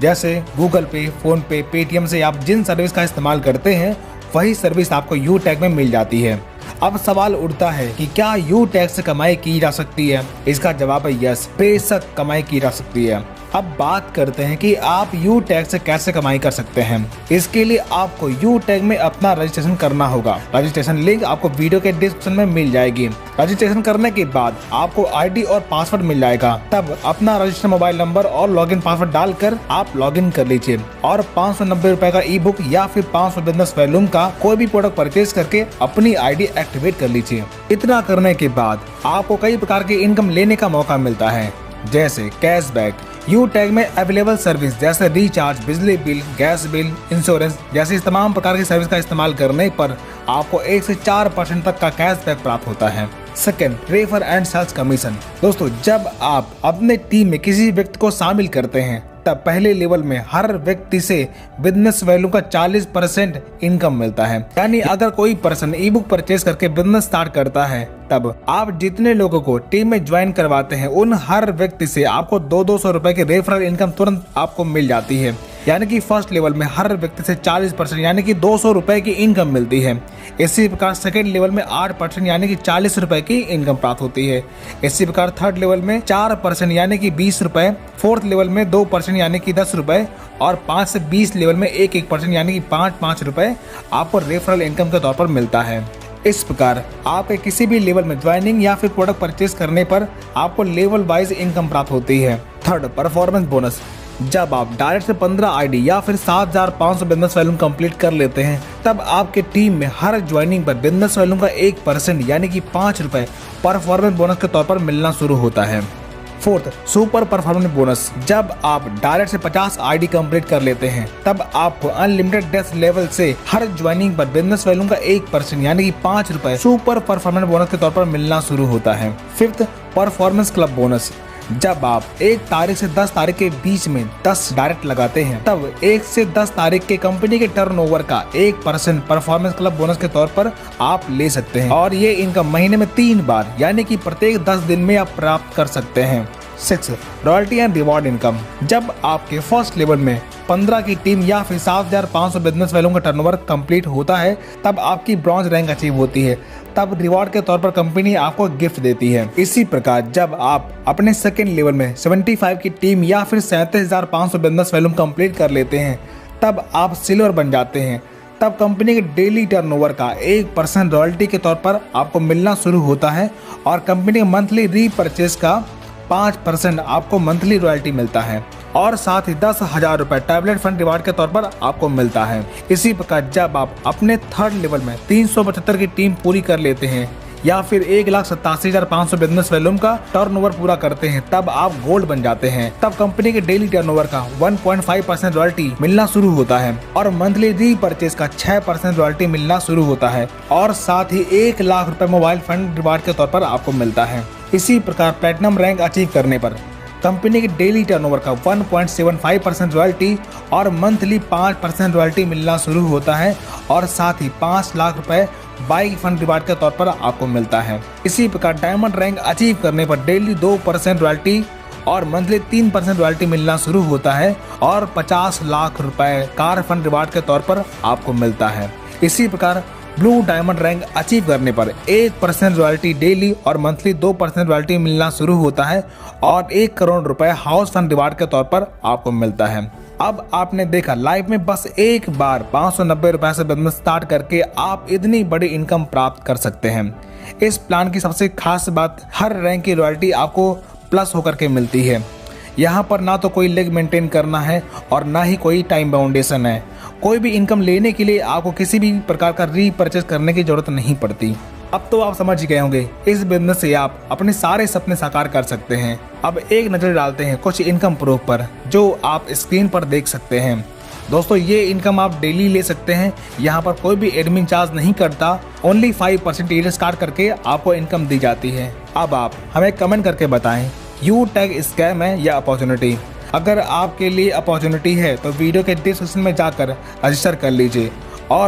जैसे गूगल पे, फोन पे, पेटीएम से आप जिन सर्विस का इस्तेमाल करते हैं वही सर्विस आपको यू टैग में मिल जाती है। अब सवाल उठता है कि क्या यू टैग से कमाई की जा सकती है? इसका जवाब है यस, बेशक कमाई की जा सकती है। अब बात करते हैं कि आप यू टैग से कैसे कमाई कर सकते हैं। इसके लिए आपको यू टैग में अपना रजिस्ट्रेशन करना होगा। रजिस्ट्रेशन लिंक आपको वीडियो के डिस्क्रिप्शन में मिल जाएगी। रजिस्ट्रेशन करने के बाद आपको आईडी और पासवर्ड मिल जाएगा। तब अपना रजिस्टर्ड मोबाइल नंबर और लॉगिन पासवर्ड डालकर आप लॉगिन कर लीजिए और 590 रुपए का ई बुक या फिर 500 बिजनेस वॉल्यूम का कोई भी प्रोडक्ट परचेज करके अपनी आईडी एक्टिवेट कर लीजिए। इतना करने के बाद आपको कई प्रकार की इनकम लेने का मौका मिलता है, जैसे कैशबैक। यू टैग में अवेलेबल सर्विस जैसे रिचार्ज, बिजली बिल, गैस बिल, इंश्योरेंस जैसी तमाम प्रकार की सर्विस का इस्तेमाल करने पर आपको 1 से 4% तक का कैशबैक प्राप्त होता है। Second, refer and sales commission. दोस्तों, जब आप अपने टीम में किसी व्यक्ति को शामिल करते हैं तब पहले लेवल में हर व्यक्ति से बिजनेस वैल्यू का 40% इनकम मिलता है। यानी अगर कोई पर्सन ई बुक परचेज करके बिजनेस स्टार्ट करता है तब आप जितने लोगों को टीम में ज्वाइन करवाते हैं उन हर व्यक्ति से आपको 200 रुपए की रेफरल इनकम तुरंत आपको मिल जाती है। यानी कि फर्स्ट लेवल में हर व्यक्ति से 40% यानी कि 200 रुपए की इनकम मिलती है। इसी प्रकार सेकेंड लेवल में 8% यानी कि 40 रुपए की इनकम प्राप्त होती है। इसी प्रकार थर्ड लेवल में 4% यानी कि 20 रुपए, फोर्थ लेवल में 2% यानी कि 10 रुपए और 5 से 20 लेवल में 1% यानी कि 5 रुपए आपको रेफरल इनकम के तौर पर मिलता है। इस प्रकार आपके किसी भी लेवल में ज्वाइनिंग या फिर प्रोडक्ट परचेज करने पर आपको लेवल वाइज इनकम प्राप्त होती है। Third, performance bonus. जब आप डायरेक्ट से 15 आईडी या फिर 7500 बिजनेस वॉल्यूम कंप्लीट कर लेते हैं तब आपके टीम में हर ज्वाइनिंग पर बिजनेस वॉल्यूम का 1% यानी कि 5 रुपए परफॉर्मेंस बोनस के तौर पर मिलना शुरू होता है। Fourth, super performance bonus. जब आप डायरेक्ट से 50 आईडी कंप्लीट कर लेते हैं तब आपको अनलिमिटेड डेस्क लेवल से हर ज्वाइनिंग पर बिजनेस वॉल्यूम का 1% यानी कि 5 रुपए सुपर परफॉर्मेंस बोनस के तौर पर मिलना शुरू होता है। Fifth, performance club bonus. जब आप 1 तारीख से 10 तारीख के बीच में 10 डायरेक्ट लगाते हैं तब 1 से 10 तारीख के कंपनी के टर्नओवर का 1% परफॉर्मेंस क्लब बोनस के तौर पर आप ले सकते हैं और ये इनकम महीने में 3 बार यानी कि प्रत्येक 10 दिन में आप प्राप्त कर सकते हैं। 6, रॉयल्टी एंड रिवॉर्ड इनकम। जब आपके फर्स्ट लेवल में 15 की टीम या फिर 7500 बिजनेस वैल्यू का टर्नओवर कंप्लीट होता है तब आपकी ब्रॉन्ज रैंक अचीव होती है। तब रिवॉर्ड के तौर पर कंपनी आपको गिफ्ट देती है। इसी प्रकार जब आप अपने सेकेंड लेवल में 75 की टीम या फिर 37,500 बिजनेस वैल्यू कंप्लीट कर लेते हैं तब आप सिल्वर बन जाते हैं। तब कंपनी के डेली टर्नओवर का 1% रॉयल्टी के तौर पर आपको मिलना शुरू होता है और कंपनी के मंथली रीपरचेज का 5% आपको मंथली रॉयल्टी मिलता है और साथ ही 10,000 रुपए टैबलेट फंड रिवार्ड के तौर पर आपको मिलता है। इसी प्रकार जब आप अपने थर्ड लेवल में 375 की टीम पूरी कर लेते हैं या फिर 1,87,500 बिजनेस वॉल्यूम का टर्नओवर पूरा करते हैं तब आप गोल्ड बन जाते हैं। तब कंपनी के डेली टर्नओवर का 1.5% रॉयल्टी मिलना शुरू होता है और मंथली रीपरचेज का 6% रॉयल्टी मिलना शुरू होता है और साथ ही 1 लाख रुपए मोबाइल फंड रिवार्ड के तौर पर आपको मिलता है। इसी प्रकार प्लैटिनम रैंक अचीव करने पर कंपनी के डेली टर्नओवर का 1.75% रॉयल्टी और मंथली 5% रॉयल्टी मिलना शुरू होता है और साथ ही 5 लाख रुपए बाइक फंड रिवार्ड के तौर पर आपको मिलता है। इसी प्रकार डायमंड रैंक अचीव करने पर डेली 2% रॉयल्टी और मंथली 3% रॉयल्टी मिलना शुरू होता है और 50 लाख रुपए कार फंड रिवार्ड के तौर पर आपको मिलता है। इसी प्रकार ब्लू डायमंड रैंक अचीव करने पर 1% रॉयल्टी डेली और मंथली 2% रॉयल्टी मिलना शुरू होता है और 1 करोड़ रुपए हाउस फंड रिवार्ड के तौर पर आपको मिलता है। अब आपने देखा लाइफ में बस एक बार 590 रुपए से बिजनेस स्टार्ट करके आप इतनी बड़ी इनकम प्राप्त कर सकते हैं। इस प्लान की सबसे खास बात, हर रैंक की रॉयल्टी आपको प्लस होकर के मिलती है। यहाँ पर ना तो कोई लेग मेंटेन करना है और ना ही कोई टाइम बाउंडेशन है। कोई भी इनकम लेने के लिए आपको किसी भी प्रकार का रीपरचेज करने की जरूरत नहीं पड़ती। अब तो आप समझ गए होंगे इस बिजनेस से आप अपने सारे सपने साकार कर सकते हैं। अब एक नजर डालते हैं कुछ इनकम प्रूफ पर जो आप स्क्रीन पर देख सकते हैं। दोस्तों, ये इनकम आप डेली ले सकते हैं। यहाँ पर कोई भी एडमिन चार्ज नहीं करता। ओनली 5% ईयर स्टार्ट करके आपको इनकम दी जाती है। अब आप हमें कमेंट करके बताएं यू टैग स्कैम है या अपॉर्चुनिटी। अगर आपके लिए अपॉर्चुनिटी है तो वीडियो के डिस्क्रिप्शन में जाकर रजिस्टर कर लीजिए और